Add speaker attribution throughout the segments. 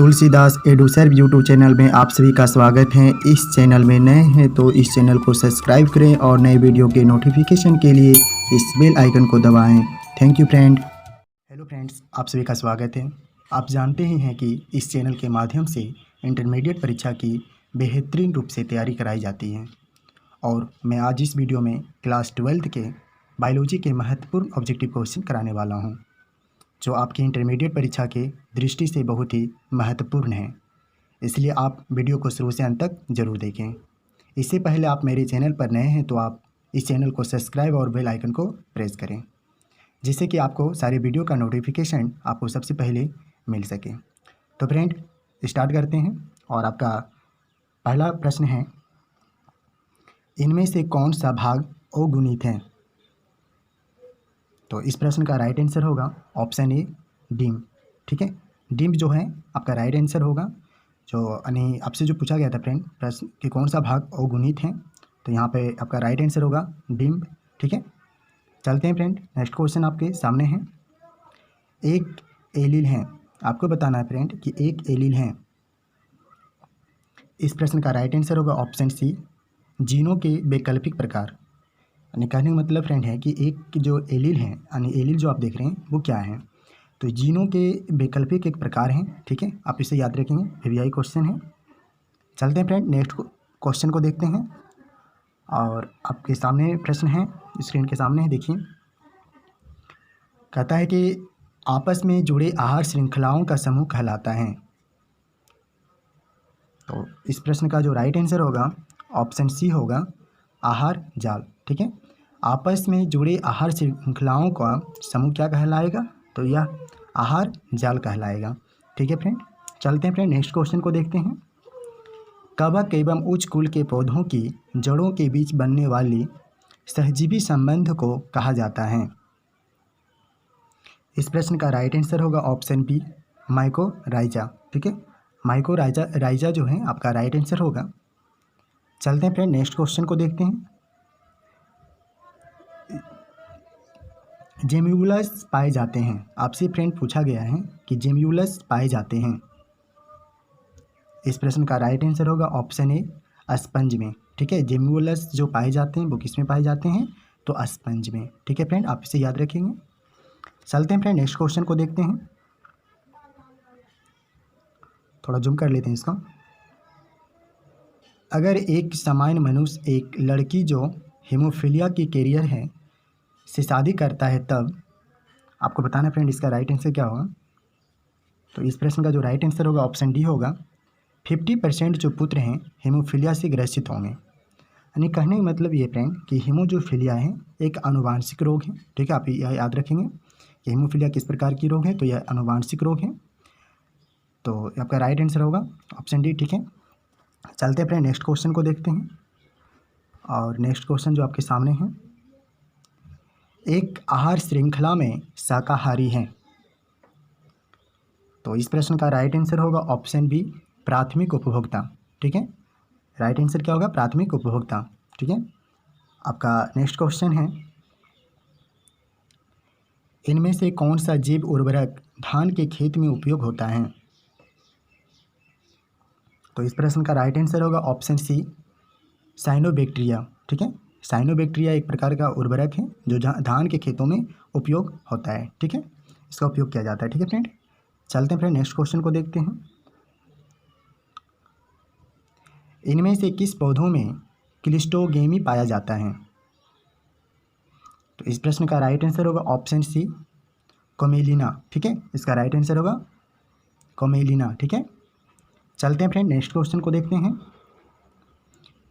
Speaker 1: Tulsidas एडुसर्व YouTube channel में आप सभी का स्वागत है। इस चैनल में नए हैं तो इस चैनल को सब्सक्राइब करें और नए वीडियो के नोटिफिकेशन के लिए इस बेल आइकन को दबाएं। Thank you friend. Hello friends, आप सभी का स्वागत है। आप जानते ही हैं कि इस चैनल के माध्यम से इंटरमीडिएट परीक्षा की बेहतरीन रूप से तैयारी कराई जाती है और मैं आज इस वीडियो में क्लास 12th के बायोलॉजी के महत्वपूर्ण ऑब्जेक्टिव क्वेश्चन कराने वाला हूँ, जो आपकी इंटरमीडिएट परीक्षा के दृष्टि से बहुत ही महत्वपूर्ण है। इसलिए आप वीडियो को शुरू से अंत तक ज़रूर देखें। इससे पहले आप मेरे चैनल पर नए हैं तो आप इस चैनल को सब्सक्राइब और बेल आइकन को प्रेस करें, जिससे कि आपको सारे वीडियो का नोटिफिकेशन आपको सबसे पहले मिल सके। तो फ्रेंड, स्टार्ट करते हैं। और आपका पहला प्रश्न है, इनमें से कौन सा भाग अगुणित है? तो इस प्रश्न का राइट आंसर होगा ऑप्शन ए, डिम्ब। ठीक है, डिम्ब जो है आपका राइट आंसर होगा। जो यानी आपसे जो पूछा गया था फ्रेंड प्रश्न कि कौन सा भाग अगुणित है, तो यहाँ पे आपका राइट आंसर होगा डिम्ब। ठीक है, चलते हैं फ्रेंड, नेक्स्ट क्वेश्चन आपके सामने है। एक एलील है, आपको बताना है फ्रेंड कि एक एलील है। इस प्रश्न का राइट आंसर होगा ऑप्शन सी, जीनों के वैकल्पिक प्रकार। यानी कहने का मतलब फ्रेंड है कि एक जो एलील है, यानी एलील जो आप देख रहे हैं वो क्या है, तो जीनों के वैकल्पिक एक प्रकार हैं। ठीक है, आप इसे याद रखेंगे, वीवीआई क्वेश्चन है। चलते हैं फ्रेंड, नेक्स्ट क्वेश्चन को देखते हैं। और आपके सामने प्रश्न है, स्क्रीन के सामने है, देखिए। कहता है कि आपस में जुड़े आहार श्रृंखलाओं का समूह कहलाता है। तो इस प्रश्न का जो राइट आंसर होगा ऑप्शन सी होगा, आहार जाल। ठीक है, आपस में जुड़े आहार श्रृंखलाओं का समूह क्या कहलाएगा, तो यह आहार जाल कहलाएगा। ठीक है फ्रेंड, चलते हैं फ्रेंड, नेक्स्ट क्वेश्चन को देखते हैं। कवक एवं उच्च कुल के पौधों की जड़ों के बीच बनने वाली सहजीवी संबंध को कहा जाता है। इस प्रश्न का राइट आंसर होगा ऑप्शन बी, माइकोराइजा। ठीक है, माइकोराइजा जो है आपका राइट आंसर होगा। चलते हैं फ्रेंड, नेक्स्ट क्वेश्चन को देखते हैं। जेम्यूलस पाए जाते हैं, आपसे फ्रेंड पूछा गया है कि जेम्यूलस पाए जाते हैं। इस प्रश्न का राइट आंसर होगा ऑप्शन ए, स्पंज में। ठीक है, जेम्यूलस जो पाए जाते हैं वो किस में पाए जाते हैं, तो स्पंज में। ठीक है फ्रेंड, आप इसे याद रखेंगे। चलते हैं फ्रेंड, नेक्स्ट क्वेश्चन को देखते हैं। थोड़ा जूम कर लेते हैं इसको। अगर एक सामान्य मनुष्य एक लड़की जो हेमोफीलिया की कैरियर है से शादी करता है, तब आपको बताना है फ्रेंड इसका राइट आंसर क्या होगा। तो इस प्रश्न का जो राइट आंसर होगा ऑप्शन डी होगा, 50% जो पुत्र हैं हेमोफीलिया से ग्रसित होंगे। यानी कहने का मतलब ये फ्रेंड कि हेमोफीलिया है एक आनुवांशिक रोग है। ठीक है, आप यह याद रखेंगे कि हेमोफीलिया किस प्रकार की रोग है, तो यह आनुवांशिक रोग है। तो आपका राइट आंसर होगा ऑप्शन डी। ठीक है, चलते हैं फ्रेंड, नेक्स्ट क्वेश्चन को देखते हैं। और नेक्स्ट क्वेश्चन जो आपके सामने है, एक आहार श्रृंखला में शाकाहारी हैं। तो इस प्रश्न का राइट आंसर होगा ऑप्शन बी, प्राथमिक उपभोक्ता। ठीक है, राइट आंसर क्या होगा, प्राथमिक उपभोक्ता। ठीक है, आपका नेक्स्ट क्वेश्चन है, इनमें से कौन सा जैव उर्वरक धान के खेत में उपयोग होता है? तो इस प्रश्न का राइट आंसर होगा ऑप्शन सी, साइनोबैक्टीरिया। ठीक है, साइनोबैक्टीरिया एक प्रकार का उर्वरक है जो धान के खेतों में उपयोग होता है। ठीक है, इसका उपयोग किया जाता है। ठीक है फ्रेंड, चलते हैं फ्रेंड, नेक्स्ट क्वेश्चन को देखते हैं। इनमें से किस पौधों में क्लिस्टोगेमी पाया जाता है? तो इस प्रश्न का राइट आंसर होगा ऑप्शन सी, कोमेलिना। ठीक है, इसका राइट आंसर होगा कोमेलिना। ठीक है, चलते हैं फ्रेंड, नेक्स्ट क्वेश्चन को देखते हैं।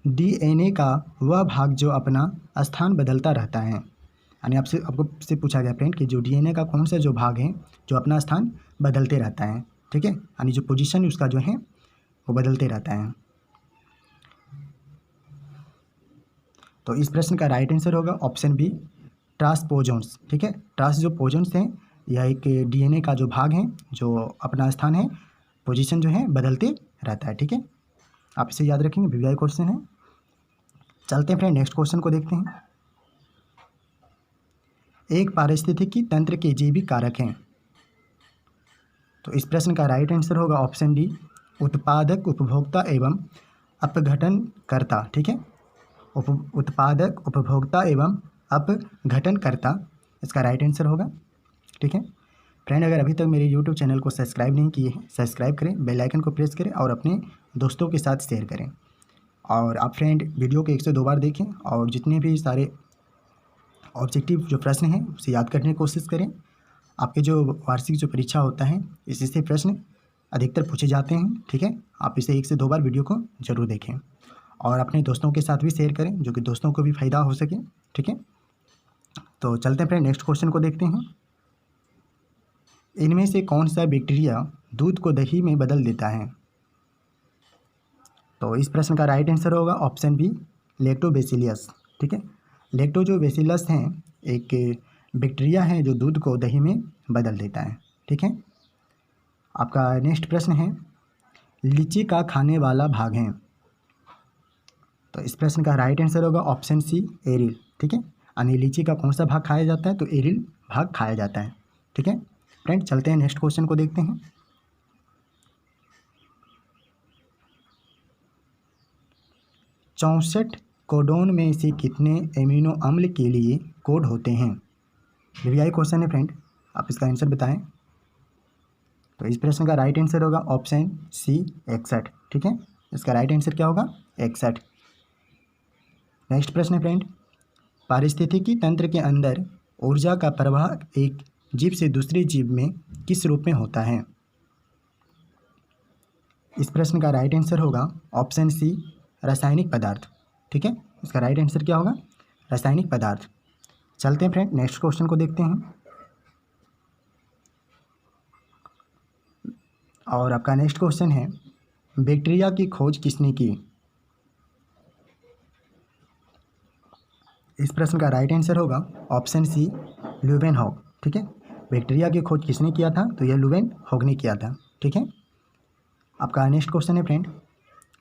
Speaker 1: डीएनए का वह भाग जो अपना स्थान बदलता रहता है। यानी आपको पूछा गया फ्रेंड कि जो डीएनए का कौन सा जो भाग है जो अपना स्थान बदलते रहता है। ठीक है, यानी जो पोजीशन उसका जो है वो बदलते रहता है। तो इस प्रश्न का राइट आंसर होगा ऑप्शन बी, ट्रांसपोजोन्स। ठीक है, ट्रांस जो पोजन्स हैं यह एक डीएनए का जो भाग है जो अपना स्थान है, पोजीशन जो है बदलते रहता है। ठीक है, आप इसे याद रखेंगे, वीवीआई क्वेश्चन है। चलते हैं फ्रेंड, नेक्स्ट क्वेश्चन को देखते हैं। एक पारिस्थितिकी तंत्र के जैविक कारक हैं। तो इस प्रश्न का राइट आंसर होगा ऑप्शन डी, उत्पादक, उपभोक्ता एवं अपघटनकर्ता। ठीक है, उत्पादक, उपभोक्ता एवं अपघटनकर्ता इसका राइट आंसर होगा। ठीक है फ्रेंड, अगर अभी तक मेरे यूट्यूब चैनल को सब्सक्राइब नहीं किए हैं, सब्सक्राइब करें, बेल आइकन को प्रेस करें और अपने दोस्तों के साथ शेयर करें। और आप फ्रेंड वीडियो को 1 से 2 बार देखें और जितने भी सारे ऑब्जेक्टिव जो प्रश्न हैं उसे याद करने की कोशिश करें। आपके जो वार्षिक जो परीक्षा होता है इसी से प्रश्न अधिकतर पूछे जाते हैं। ठीक है, आप इसे 1 से 2 बार वीडियो को ज़रूर देखें और अपने दोस्तों के साथ भी शेयर करें, जो कि दोस्तों को भी फ़ायदा हो सके। ठीक है, तो चलते हैं फ्रेंड नेक्स्ट क्वेश्चन को देखते हैं। इनमें से कौन सा बैक्टीरिया दूध को दही में बदल देता है? तो इस प्रश्न का राइट आंसर होगा ऑप्शन बी, लैक्टोबैसिलस। ठीक है, लैक्टो जो बैसिलस हैं एक बैक्टीरिया है जो दूध को दही में बदल देता है। ठीक है, आपका नेक्स्ट प्रश्न है, लीची का खाने वाला भाग है? तो इस प्रश्न का राइट आंसर होगा ऑप्शन सी, एरिल। ठीक है, यानी लीची का कौन सा भाग खाया जाता है? तो एरिल भाग खाया जाता है। ठीक है फ्रेंड, चलते हैं नेक्स्ट क्वेश्चन को देखते हैं। 64 कोडोन में से कितने एमिनो अम्ल के लिए कोड होते हैं? वीवीआई क्वेश्चन है फ्रेंड, आप इसका आंसर बताएं। तो इस प्रश्न का राइट आंसर होगा ऑप्शन सी, 61। ठीक है, इसका राइट आंसर क्या होगा? 61। नेक्स्ट प्रश्न है फ्रेंड, पारिस्थितिकी तंत्र के अंदर ऊर्जा का प्रवाह एक जीव से दूसरे जीव में किस रूप में होता है? इस प्रश्न का राइट आंसर होगा ऑप्शन सी, रासायनिक पदार्थ। ठीक है, इसका राइट आंसर क्या होगा? रासायनिक पदार्थ। चलते हैं फ्रेंड नेक्स्ट क्वेश्चन को देखते हैं। और आपका नेक्स्ट क्वेश्चन है, बैक्टीरिया की खोज किसने की? इस प्रश्न का राइट आंसर होगा ऑप्शन सी, ल्यूवेनहॉक। ठीक है, बैक्टीरिया की खोज किसने किया था? तो यह ल्यूवेनहॉक ने किया था। ठीक है, आपका नेक्स्ट क्वेश्चन है फ्रेंड,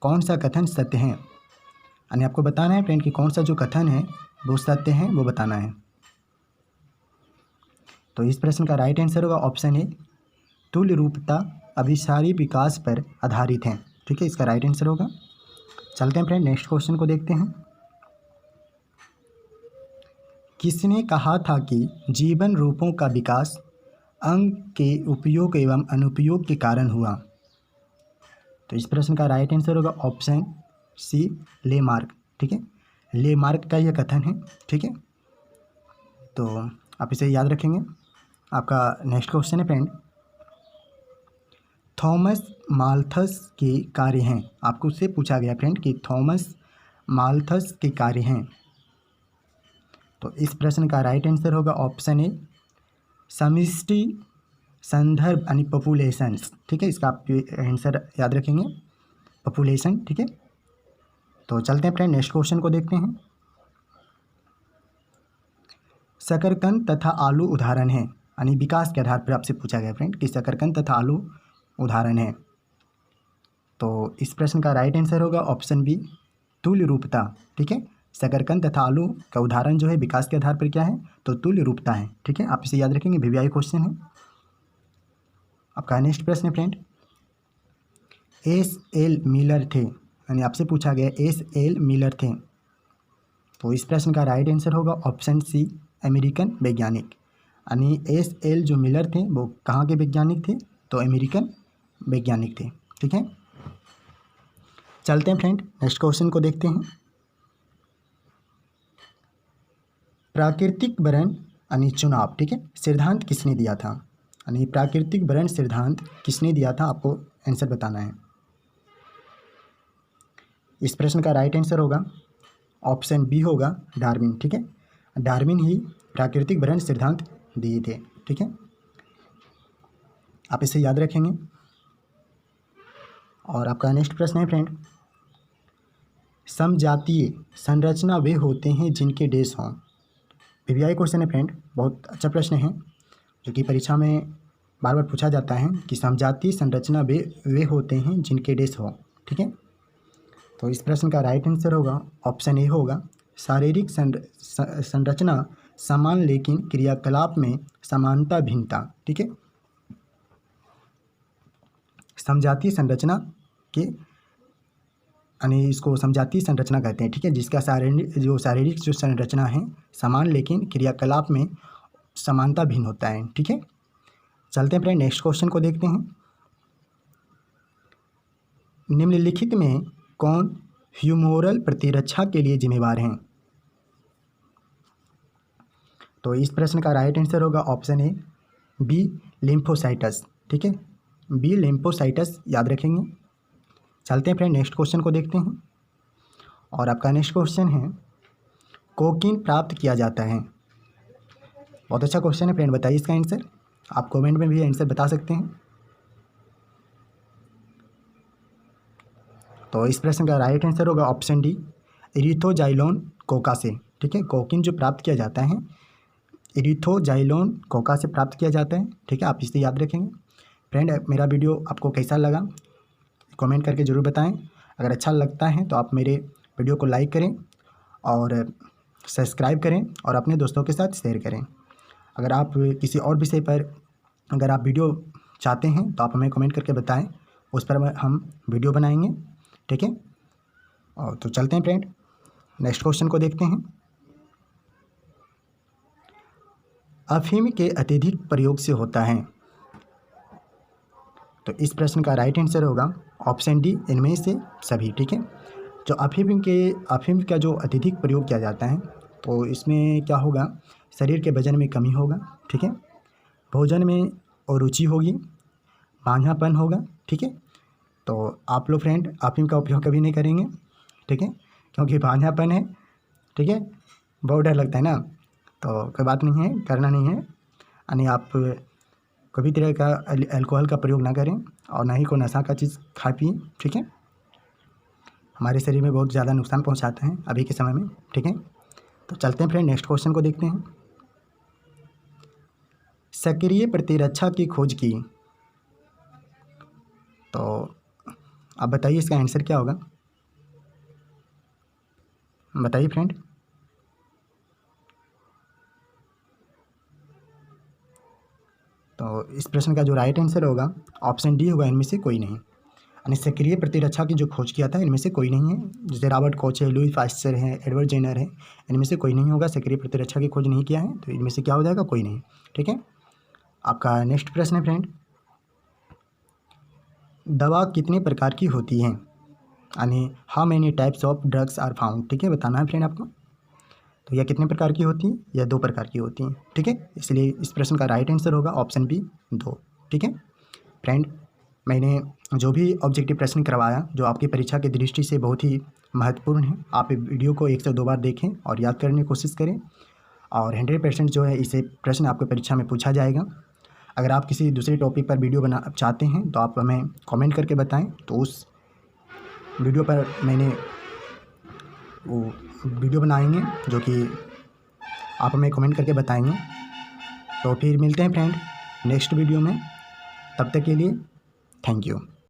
Speaker 1: कौन सा कथन सत्य है? यानी आपको बताना है फ्रेंड कि कौन सा जो कथन है वो सत्य है, वो बताना है। तो इस प्रश्न का राइट आंसर होगा ऑप्शन ए, तुल्य रूपता अभिसारी विकास पर आधारित है। ठीक है, इसका राइट आंसर होगा। चलते हैं फ्रेंड नेक्स्ट क्वेश्चन को देखते हैं। किसने कहा था कि जीवन रूपों का विकास अंग के उपयोग एवं अनुपयोग के कारण हुआ? तो इस प्रश्न का राइट आंसर होगा ऑप्शन सी, लेमार्क। ठीक है, लेमार्क का यह कथन है। ठीक है, तो आप इसे याद रखेंगे। आपका नेक्स्ट क्वेश्चन है फ्रेंड, थॉमस माल्थस के कार्य हैं। आपको उससे पूछा गया फ्रेंड कि थॉमस माल्थस के कार्य हैं। तो इस प्रश्न का राइट आंसर होगा ऑप्शन ए, समष्टि संदर्भ यानी पॉपुलेशंस। ठीक है, इसका आप आंसर याद रखेंगे, पॉपुलेशन। ठीक है, तो चलते हैं फ्रेंड नेक्स्ट क्वेश्चन को देखते हैं। शकरकंद तथा आलू उदाहरण है, यानी विकास के आधार पर आपसे पूछा गया फ्रेंड कि शकरकंद तथा आलू उदाहरण है। तो इस प्रश्न का राइट आंसर होगा ऑप्शन बी, तुल्य रूपता। ठीक है, शकरकंद तथा आलू का उदाहरण जो है विकास के आधार पर क्या है? तो तुल्य रूपता है। ठीक है, आप इसे याद रखेंगे, वीवीआई क्वेश्चन है। आपका नेक्स्ट प्रश्न है फ्रेंड, एस.एल. मिलर थे, यानी आपसे पूछा गया एस.एल. मिलर थे। तो इस प्रश्न का राइट आंसर होगा ऑप्शन सी, अमेरिकन वैज्ञानिक। यानी एस.एल. जो मिलर थे वो कहाँ के वैज्ञानिक थे? तो अमेरिकन वैज्ञानिक थे। ठीक है, चलते हैं फ्रेंड नेक्स्ट क्वेश्चन को देखते हैं। प्राकृतिक वरण यानी चुनाव, ठीक है, सिद्धांत किसने दिया था? यानी प्राकृतिक वरण सिद्धांत किसने दिया था? आपको आंसर बताना है। इस प्रश्न का राइट आंसर होगा ऑप्शन बी होगा, डार्विन। ठीक है, डार्विन ही प्राकृतिक वरण सिद्धांत दिए थे। ठीक है, आप इसे याद रखेंगे। और आपका नेक्स्ट प्रश्न है फ्रेंड, समजातीय संरचना वे होते हैं जिनके डैश हों। वीवीआई क्वेश्चन है फ्रेंड, बहुत अच्छा प्रश्न है जो कि परीक्षा में बार बार पूछा जाता है कि समजातीय संरचना वे होते हैं जिनके डैश हो। ठीक है, तो इस प्रश्न का राइट आंसर होगा ऑप्शन ए होगा, शारीरिक संरचना समान लेकिन क्रियाकलाप में समानता भिन्नता। ठीक है, समजातीय संरचना के यानी इसको समजातीय संरचना कहते हैं, ठीक है, जिसका शारीरिक जो संरचना है समान लेकिन क्रियाकलाप में समानता भिन्न होता है, ठीक है। चलते हैं फ्रेंड नेक्स्ट क्वेश्चन को देखते हैं। निम्नलिखित में कौन ह्यूमोरल प्रतिरक्षा के लिए जिम्मेवार हैं? तो इस प्रश्न का राइट आंसर होगा ऑप्शन ए बी लिम्फोसाइटस, ठीक है, बी लिम्फोसाइटस याद रखेंगे। चलते हैं फ्रेंड नेक्स्ट क्वेश्चन को देखते हैं और आपका नेक्स्ट क्वेश्चन है कोकीन प्राप्त किया जाता है। बहुत अच्छा क्वेश्चन है फ्रेंड, बताइए इसका आंसर। आप कमेंट में भी आंसर बता सकते हैं। तो इस प्रश्न का राइट आंसर होगा ऑप्शन डी इरिथ्रोजाइलोन कोका से, ठीक है। कोकीन जो प्राप्त किया जाता है इरिथ्रोजाइलोन कोका से प्राप्त किया जाता है, ठीक है, आप इसे याद रखेंगे। फ्रेंड मेरा वीडियो आपको कैसा लगा कमेंट करके ज़रूर बताएं। अगर अच्छा लगता है तो आप मेरे वीडियो को लाइक करें और सब्सक्राइब करें और अपने दोस्तों के साथ शेयर करें। अगर आप किसी और विषय पर अगर आप वीडियो चाहते हैं तो आप हमें कमेंट करके बताएं, उस पर हम वीडियो बनाएंगे, ठीक है। और तो चलते हैं फ्रेंड नेक्स्ट क्वेश्चन को देखते हैं। अफीम के अत्यधिक प्रयोग से होता है। तो इस प्रश्न का राइट आंसर होगा ऑप्शन डी इनमें से सभी, ठीक है। जो अफीम का जो अत्यधिक प्रयोग किया जाता है तो इसमें क्या होगा, शरीर के वजन में कमी होगा, ठीक है, भोजन में अरुचि होगी, बांझापन होगा, ठीक है। तो आप लोग फ्रेंड अफीम का उपयोग कभी नहीं करेंगे, ठीक है, क्योंकि बांझापन है, ठीक है, बहुत डर लगता है ना, तो कोई बात नहीं है, करना नहीं है। यानी आप कभी तरह का अल्कोहल का प्रयोग ना करें और ना ही कोई नशा का चीज़ खा पिए, ठीक है, हमारे शरीर में बहुत ज़्यादा नुकसान पहुंचाते हैं अभी के समय में, ठीक है। तो चलते हैं फ्रेंड नेक्स्ट क्वेश्चन को देखते हैं। सक्रिय प्रतिरक्षा की खोज की। तो आप बताइए इसका आंसर क्या होगा, बताइए फ्रेंड। तो इस प्रश्न का जो राइट आंसर होगा ऑप्शन डी होगा इनमें से कोई नहीं, यानी सक्रिय प्रतिरक्षा की जो खोज किया था इनमें से कोई नहीं है। जैसे रॉबर्ट कोच है, लुई पास्चर है, एडवर्ड जेनर है, इनमें से कोई नहीं होगा, सक्रिय प्रतिरक्षा की खोज नहीं किया है, तो इनमें से क्या हो जाएगा, कोई नहीं, ठीक है। आपका नेक्स्ट प्रश्न है फ्रेंड, दवा कितने प्रकार की होती हैं, यानी how many types of drugs are found, ठीक है, बताना है फ्रेंड आपको। तो यह कितने प्रकार की होती हैं, यह 2 प्रकार की होती हैं, ठीक है, इसलिए इस प्रश्न का राइट आंसर होगा ऑप्शन बी 2, ठीक है। फ्रेंड मैंने जो भी ऑब्जेक्टिव प्रश्न करवाया जो आपकी परीक्षा की दृष्टि से बहुत ही महत्वपूर्ण है, आप वीडियो को 1 से 2 बार देखें और याद करने की कोशिश करें और 100% जो है इसे प्रश्न आपको परीक्षा में पूछा जाएगा। अगर आप किसी दूसरे टॉपिक पर वीडियो बना चाहते हैं तो आप हमें कमेंट करके बताएं, तो उस वीडियो पर मैंने वो वीडियो बनाएंगे जो कि आप हमें कमेंट करके बताएंगे। तो फिर मिलते हैं फ्रेंड नेक्स्ट वीडियो में, तब तक के लिए थैंक यू।